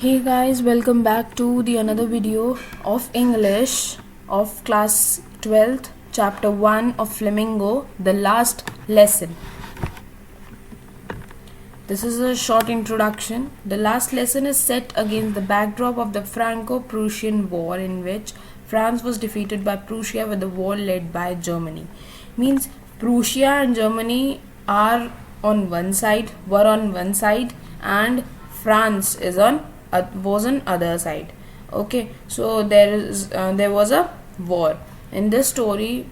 Hey guys, welcome back to the another video of English of class 12th, chapter 1 of Flamingo, the last lesson. This is a short introduction. The last lesson is set against the backdrop of the Franco-Prussian War, in which France was defeated by Prussia with the war led by Germany. Means Prussia and Germany were on one side, and France was on other side. Okay, so there was a war. In this story,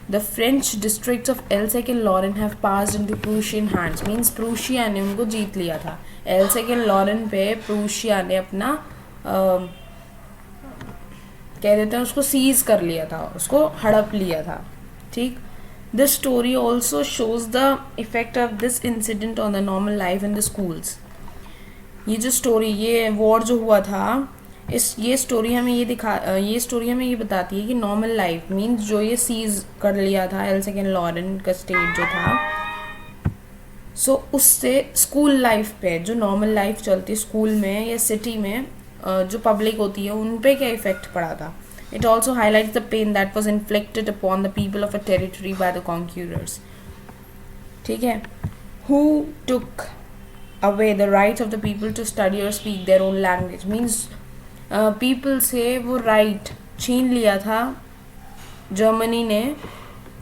the French districts of Alsace and Lorraine have passed into Prussian hands. Means Prussia ने उनको जीत लिया था. Alsace and Lorraine पे Prussia ने अपना कह देते हैं उसको सीज कर लिया था, उसको हड़प लिया था. ठीक. This story also shows the effect of this incident on the normal life in the schools. ये जो स्टोरी, ये वॉर जो हुआ था, ये स्टोरी हमें ये बताती है कि नॉर्मल लाइफ मीन्स जो ये सीज कर लिया था एल्सेक एंड लॉरेन का स्टेट जो था, सो उससे स्कूल लाइफ पे जो नॉर्मल लाइफ चलती है स्कूल में या सिटी में जो पब्लिक होती है उन पे क्या इफेक्ट पड़ा था. It also highlights the pain that was inflicted upon the people of a territory by the conquerors. ठीक है. Who took away the rights of the people to study or speak their own language. Means people से वो right छीन लिया था Germany ने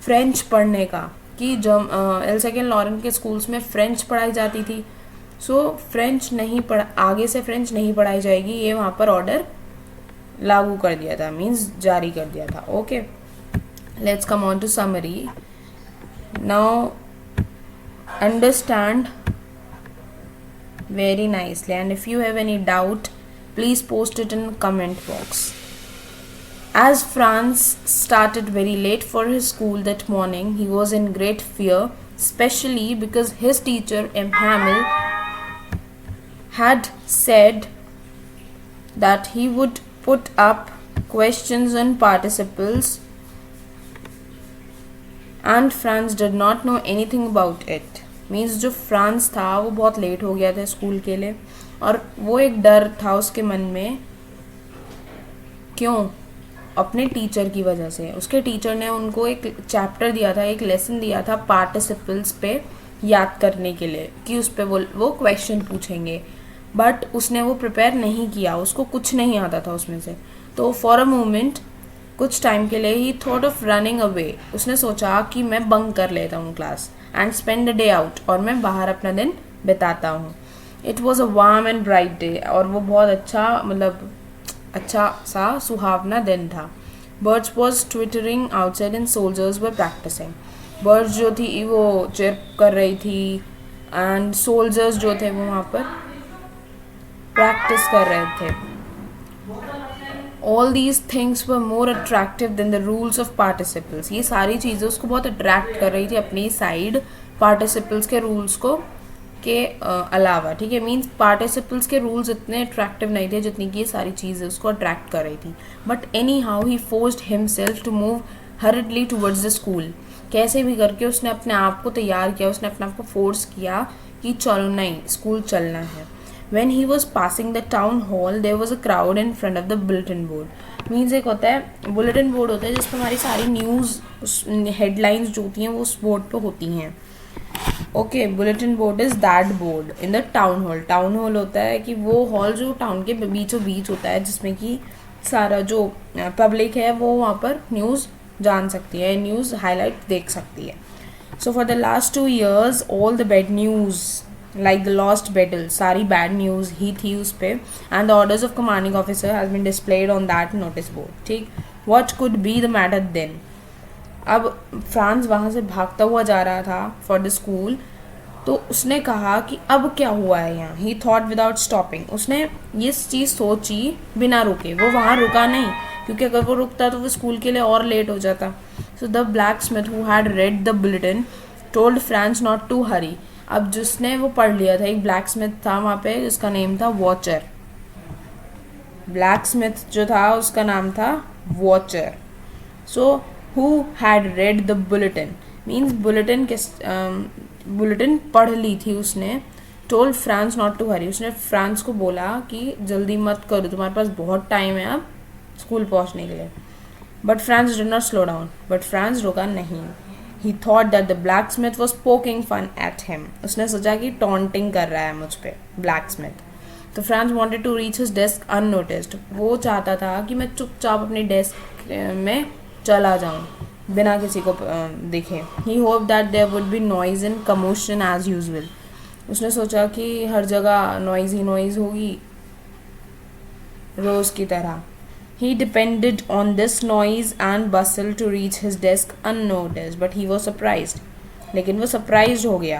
French पढ़ने का, कि एल्सेक एंड लॉरेन के स्कूल्स में फ्रेंच पढ़ाई जाती थी. सो आगे से फ्रेंच नहीं पढ़ाई जाएगी, ये वहाँ पर ऑर्डर लागू कर दिया था, मीन्स जारी कर दिया था. Okay, let's come on to summary now. Understand very nicely, and if you have any doubt please post it in comment box. As Franz started very late for his school that morning, he was in great fear, especially because his teacher M. Hamel had said that he would put up questions on participles, and Franz did not know anything about it. Means जो France था वो बहुत late हो गया था school के लिए, और वो एक डर था उसके मन में. क्यों? अपने टीचर की वजह से. उसके टीचर ने उनको एक चैप्टर दिया था, एक लेसन दिया था पार्टिसिपल्स पे याद करने के लिए, कि उस पर वो क्वेश्चन पूछेंगे, बट उसने वो प्रिपेयर नहीं किया, उसको कुछ नहीं आता था उसमें से. तो फॉर अ मोमेंट, कुछ टाइम के लिए, he thought of running away. उसने सोचा कि मैं बंक कर लेता हूँ class and spend the day out, और मैं बाहर अपना दिन बिताता हूँ. It was a warm and bright day, और वो बहुत अच्छा सा सुहावना दिन था. Birds was twittering outside and soldiers were practising. Birds जो थी वो चिर्प कर रही थी, एंड सोल्जर्स जो थे वो वहाँ पर प्रैक्टिस कर रहे थे. All these things were more attractive than the rules of participles. ये सारी चीज़ें उसको बहुत अट्रैक्ट कर रही थी अपनी साइड पार्टिसिपल्स के रूल्स को के अलावा. ठीक है. मीन्स पार्टिसिपल्स के रूल्स इतने अट्रैक्टिव नहीं थे जितनी कि ये सारी चीज़ें उसको अट्रैक्ट कर रही थी. But anyhow he forced himself to move hurriedly towards the school. कैसे भी करके उसने अपने आप को तैयार किया, उसने अपने आप को फोर्स किया कि चलो नहीं, स्कूल चलना है. When he was passing the town hall, there was a crowd in front of the bulletin board. Means एक होता है bulletin board, होता है जिस पर हमारी सारी न्यूज़ हेडलाइंस जो होती हैं वो उस बोर्ड पे होती हैं. Okay, bulletin board is that board in the town hall. Town hall होता है कि वो हॉल जो टाउन के बीचों बीच होता है, जिसमें कि सारा जो पब्लिक है वो वहाँ पर न्यूज़ जान सकती है, न्यूज़ हाईलाइट देख सकती है. So for the last 2 years, all the bad news like the lost battle, सारी bad news ही थी उस पे, and the orders of commanding officer has been displayed on that notice board. ठीक. What could be the matter then? अब France वहाँ से भागता हुआ जा रहा था for the school, तो उसने कहा कि अब क्या हुआ है यहाँ. He thought without stopping. उसने ये चीज़ सोची बिना रुके. वो वहाँ रुका नहीं, क्योंकि अगर वो रुकता तो वो स्कूल के लिए और लेट हो जाता. So the blacksmith who had read the bulletin told Franz not to hurry. अब जिसने वो पढ़ लिया था, एक ब्लैक स्मिथ था वहाँ पे जिसका नेम था वॉचर. ब्लैक स्मिथ जो था उसका नाम था watcher. So who had read the bulletin. Means bulletin पढ़ ली थी उसने, टोल्ड फ्रांस नॉट टू हरी, उसने फ्रांस को बोला कि जल्दी मत करो, तुम्हारे पास बहुत टाइम है अब स्कूल पहुंचने के लिए. But Franz did not slow down, but Franz रुका नहीं. He thought that the blacksmith was poking fun at him, उसने सोचा कि टॉन्टिंग कर रहा है मुझ पर ब्लैक स्मिथ. तो Franz wanted to reach his desk unnoticed, वो चाहता था कि मैं चुपचाप अपनी डेस्क में चला जाऊँ बिना किसी को देखे. He hope that there would be noise and commotion as usual, उसने सोचा कि हर जगह नॉइज ही नॉइज होगी रोज़ की तरह. He depended on this noise and bustle to reach his desk unnoticed, but he was surprised. लेकिन वो surprised हो गया.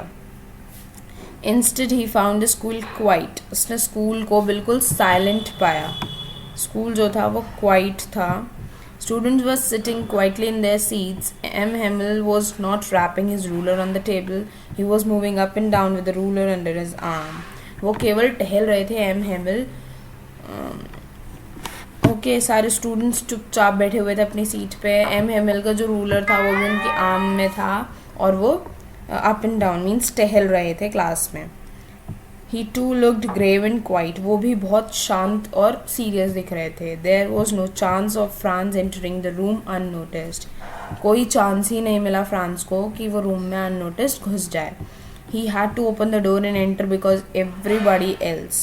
Instead he found the school quiet. उसने स्कूल को बिल्कुल silent पाया. स्कूल जो था वो quiet था. Students were sitting quietly in their seats. M. Hamill was not rapping his ruler on the table. He was moving up and down with the ruler under his arm. वो केवल टहल रहे थे M. Hamill. Okay, सारे students चुपचाप बैठे हुए थे अपनी सीट पे. एम हेमिल का जो रूलर था वो भी उनके आर्म में था और वो अप एंड डाउन मीन्स टहल रहे थे क्लास में. He too looked grave and quiet, वो भी बहुत शांत और सीरियस दिख रहे थे. There was no chance of Franz entering the room unnoticed, कोई चांस ही नहीं मिला फ्रांस को कि वो रूम में अननोटिस्ड घुस जाए. He had to open the door and enter because everybody else,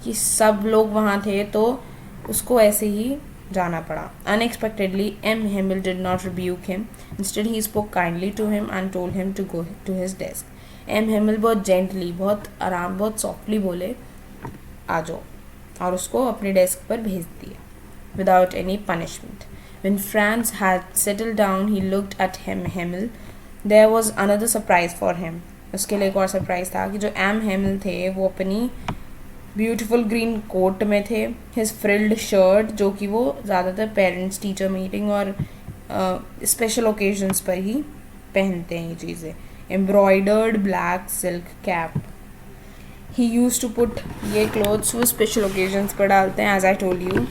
कि सब लोग वहाँ थे तो उसको ऐसे ही जाना पड़ा. Unexpectedly M Hamel did not rebuke him, instead he spoke kindly to him and told him to go to his desk. M Hamel बहुत जेंटली, बहुत आराम, बहुत सॉफ्टली बोले आ जाओ, और उसको अपने डेस्क पर भेज दिया without any punishment. When Franz had settled down he looked at M Hamel. There was another surprise for him, उसके लिए एक और सरप्राइज था कि जो एम हेमिल थे वो अपनी ब्यूटीफुल ग्रीन कोट में थे. हिज फ्रिल्ड शर्ट, जो कि वो ज़्यादातर पेरेंट्स टीचर मीटिंग और स्पेशल ओकेजन्स पर ही पहनते हैं ये चीज़ें. Embroidered black silk cap, he use to put ये क्लोथ्स वो स्पेशल ओकेजन्स पर डालते हैं as I told you.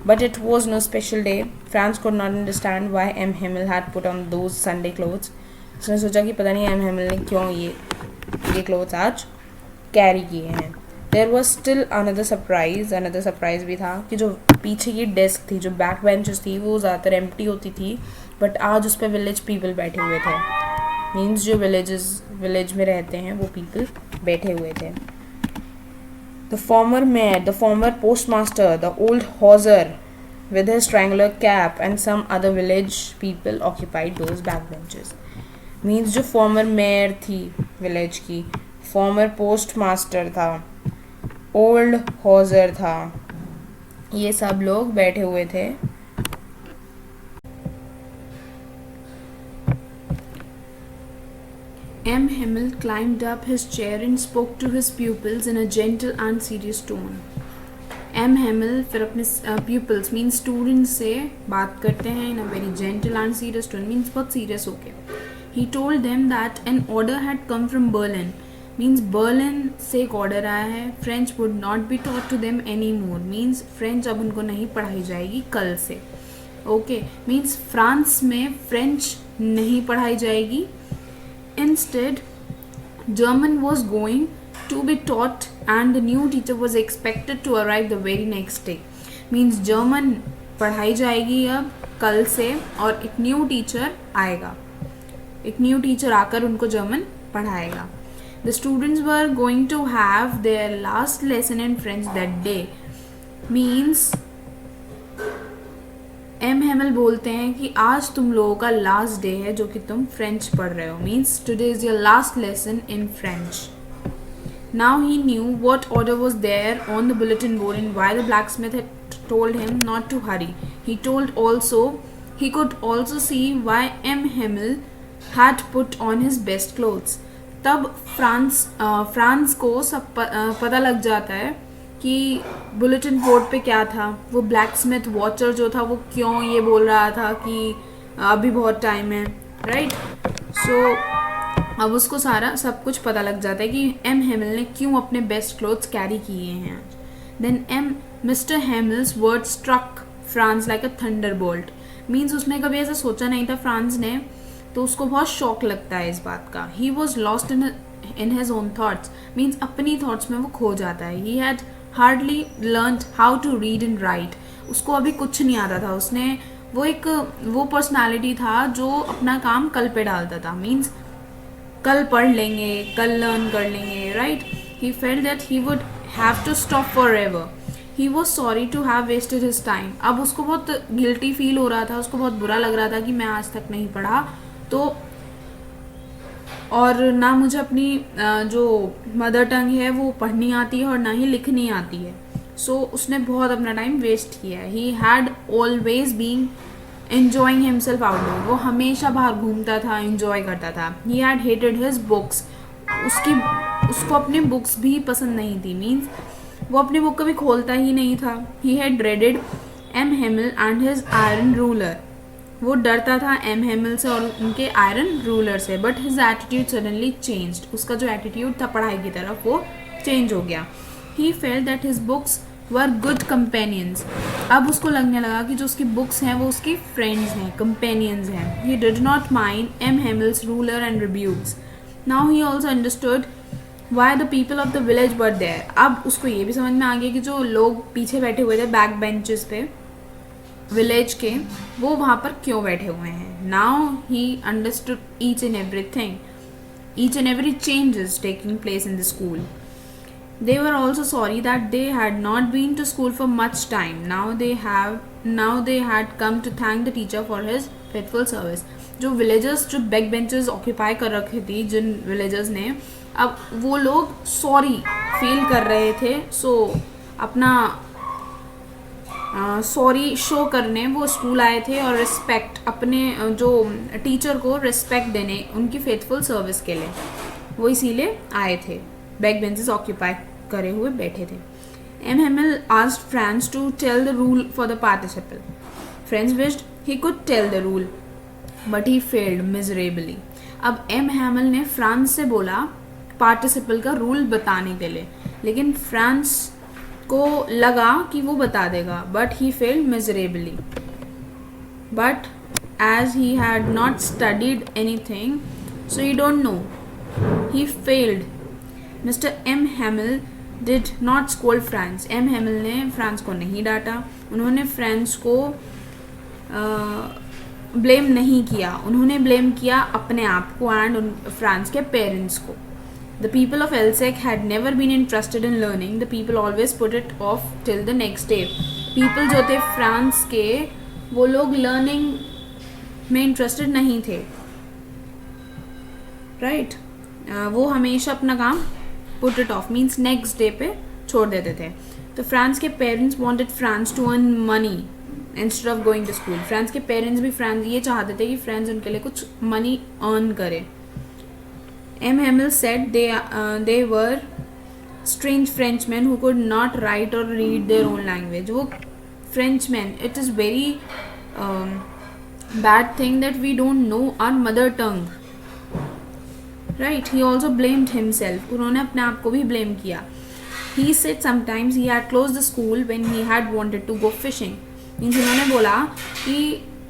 But it was no special day. Franz could not understand why M Hamel had put on those Sunday clothes. उसने सोचा कि पता नहीं एम हेमिल ने क्यों ये क्लोथ्स आज कैरी किए हैं. There was still another surprise भी था कि जो पीछे की डेस्क थी, जो बैक बेंचेस थी, वो ज़्यादातर एम्प्टी होती थी, बट आज उस पर विलेज पीपल बैठे हुए थे. मीन्स जो विलेज में रहते हैं वो पीपल बैठे हुए थे. The former mayor, the former postmaster, the old Hauser with his triangular cap and some other village people occupied those backbenches. Means जो former mayor थी village की, former postmaster था, ओल्ड हॉजर था, ये सब लोग बैठे हुए थे. M. Hamill climbed up his chair and spoke to his pupils in a gentle and serious tone. M. Hamill फिर अपने pupils मीन्स स्टूडेंट्स से बात करते हैं in a very gentle and serious tone, means बहुत सीरियस होके. He told them that an order had come from Berlin, means Berlin से एक ऑर्डर आया है. French would not be taught to them any more, means French अब उनको नहीं पढ़ाई जाएगी कल से. ओके, मीन्स फ्रांस में फ्रेंच नहीं पढ़ाई जाएगी. Instead German was going to be taught and the new teacher was expected to arrive the very next day. Means German पढ़ाई जाएगी अब कल से और एक न्यू टीचर आएगा, एक न्यू टीचर आकर उनको German पढ़ाएगा. The students were going to have their last lesson in French that day. Means M. Hamill बोलते हैं कि आज तुम लोगों का लास्ट डे है जो कि तुम फ्रेंच पढ़ रहे हो. Means today is your last lesson in French. Now he knew what order was there on the bulletin board and why the blacksmith had told him not to hurry. He could also see why M. Hamill had put on his best clothes. तब France को सब पता लग जाता है कि bulletin board पे क्या था. वो ब्लैक स्मिथ वॉचर जो था वो क्यों ये बोल रहा था कि अभी बहुत टाइम है, राइट. सो अब उसको सारा सब कुछ पता लग जाता है कि एम हेमिल ने क्यों अपने बेस्ट क्लोथ्स कैरी किए हैं आज. Then Mr Hamel's word struck Franz like a thunderbolt. Means उसने कभी ऐसा सोचा नहीं था फ्रांस ने, तो उसको बहुत शौक लगता है इस बात का. He was lost in in his own thoughts, means अपनी thoughts में वो खो जाता है. He had hardly learned how to read and write. उसको अभी कुछ नहीं आता था. उसने वो पर्सनालिटी था जो अपना काम कल पे डालता था. मीन्स कल पढ़ लेंगे, कल लर्न कर लेंगे, right. He felt that he would have to stop forever. He was sorry to have wasted his time. अब उसको बहुत गिल्टी फील हो रहा था, उसको बहुत बुरा लग रहा था कि मैं आज तक नहीं पढ़ा, तो और ना मुझे अपनी जो मदर टंग है वो पढ़नी आती है और ना ही लिखनी आती है. सो उसने बहुत अपना टाइम वेस्ट किया है. He had always being enjoying himself outdoor. वो हमेशा बाहर घूमता था, एन्जॉय करता था. He had hated his books. उसको अपनी बुक्स भी पसंद नहीं थी. मीन्स वो अपनी बुक कभी खोलता ही नहीं था. He had dreaded M Hamel and his iron ruler. वो डरता था एम हेमिल से और उनके आयरन रूलर से. But his attitude suddenly changed. उसका जो एटीट्यूड था पढ़ाई की तरफ वो चेंज हो गया. He felt that his books were good companions. अब उसको लगने लगा कि जो उसकी बुक्स हैं वो उसकी फ्रेंड्स हैं, कंपेनियंस हैं. He did not mind M Hamel's ruler and rebukes. Now he also understood why the people of the village were there. अब उसको ये भी समझ में आ गया कि जो लोग पीछे बैठे हुए थे बैक बेंचेस पे विलेज के, वो वहाँ पर क्यों बैठे हुए हैं. Now he understood each and everything, each and every changes taking place in the school. They were also sorry that they had not been to school for much time. Now they had come to thank the teacher for his faithful service. जो villagers जो back benches occupy कर रखी थी जिन villagers ने, अब वो लोग sorry feel कर रहे थे. सो अपना सॉरी शो करने वो स्कूल आए थे और रिस्पेक्ट अपने जो टीचर को रिस्पेक्ट देने उनकी फेथफुल सर्विस के लिए वो इसीलिए आए थे. बैक बेंचेस ऑक्यूपाई करे हुए बैठे थे. M Hamel asked Franz to tell the rule for the participle. Franz wished he could tell the rule but he failed miserably. अब एम हेमिल ने फ्रांस से बोला पार्टिसिपल का रूल बताने के लिए, लेकिन फ्रांस को लगा कि वो बता देगा, but he failed miserably. But as he had not studied anything so he don't know, he failed. Mister M Hamel did not scold Franz. M Hamel ने फ्रांस को नहीं डांटा. उन्होंने फ्रांस को ब्लेम नहीं किया. उन्होंने ब्लेम किया अपने आप को एंड फ्रांस के पेरेंट्स को. The people of Elsec had never been interested in learning. The people always put it off till the next day. People जो थे फ्रांस के, वो लोग लर्निंग में इंटरेस्टेड नहीं थे, राइट. वो हमेशा अपना काम put it off means next day पे छोड़ देते थे. तो फ्रांस के parents wanted Franz to earn money instead of going to school. Franz के पेरेंट्स भी फ्रांस ये चाहते थे कि फ्रांस उनके लिए कुछ मनी अर्न करे. M. Hamel said they were strange Frenchmen who could not write or read their own language. वो Frenchmen, it is very bad thing that we don't know our mother tongue, right. He also blamed himself. उन्होंने अपने आप को भी blame किया. He said sometimes he had closed the school when he had wanted to go fishing. Means उन्होंने बोला कि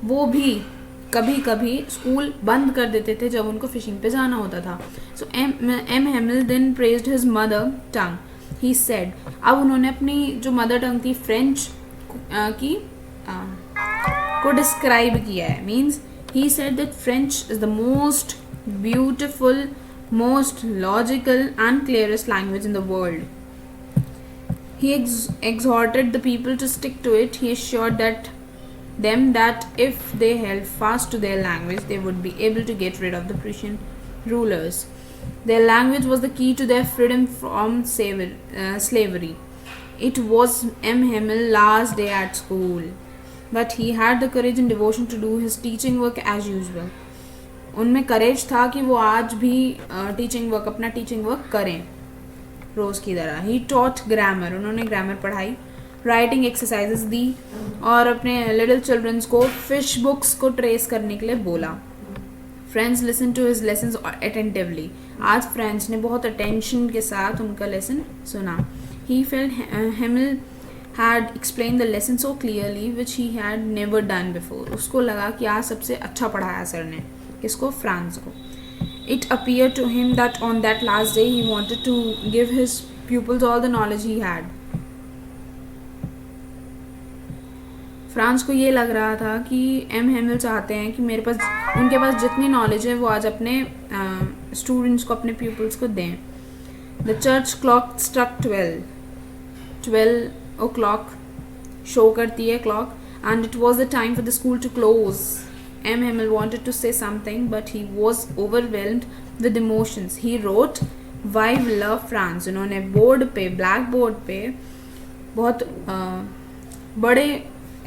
वो भी कभी कभी स्कूल बंद कर देते थे जब उनको फिशिंग पे जाना होता था. So M Hamel then praised his mother tongue. He said, अब उन्होंने अपनी जो मदर टंग थी फ्रेंच की को डिस्क्राइब किया है. Means he said that French is the most beautiful, most logical and clearest language in the world. He exhorted the people to stick to it. He assured them that if they held fast to their language, they would be able to get rid of the Prussian rulers. Their language was the key to their freedom from slavery. It was M. Hamil's last day at school, but he had the courage and devotion to do his teaching work as usual. उनमें करेज था कि वो आज भी अपना teaching work करें रोज की तरह. He taught grammar. उन्होंने ग्रामर पढ़ाई. राइटिंग एक्सरसाइजेस दी और अपने लिटिल चिल्ड्रंस को फिश बुक्स को ट्रेस करने के लिए बोला. Friends listen to his lessons attentively. आज फ्रेंड्स ने बहुत अटेंशन के साथ उनका लेसन सुना. He felt Hamel had explain the lesson so clearly which he had never done before. उसको लगा कि आज सबसे अच्छा पढ़ाया सर ने. किसको? फ्रांस को. it appeared to him that on that last day he wanted to give his pupils all the knowledge he had. France को ये लग रहा था कि एम हेमिल चाहते हैं कि मेरे पास उनके पास जितनी नॉलेज है वो आज अपने स्टूडेंट्स को, अपने पीपल्स को दें. The church clock struck 12 o'clock show करती है clock, and it was the time for the school to close. M Hamel wanted to say something but he was overwhelmed with emotions. He wrote vive la France. उन्होंने board पे, blackboard पे बहुत बड़े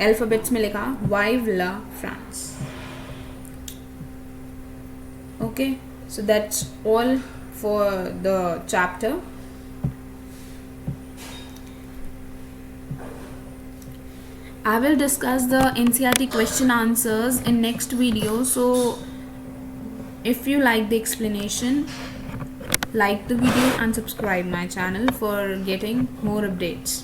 alphabets में लिखा vive la France. Okay, so that's all for the chapter. I will discuss the NCERT question answers in next video. So if you like the explanation, like the video and subscribe my channel for getting more updates.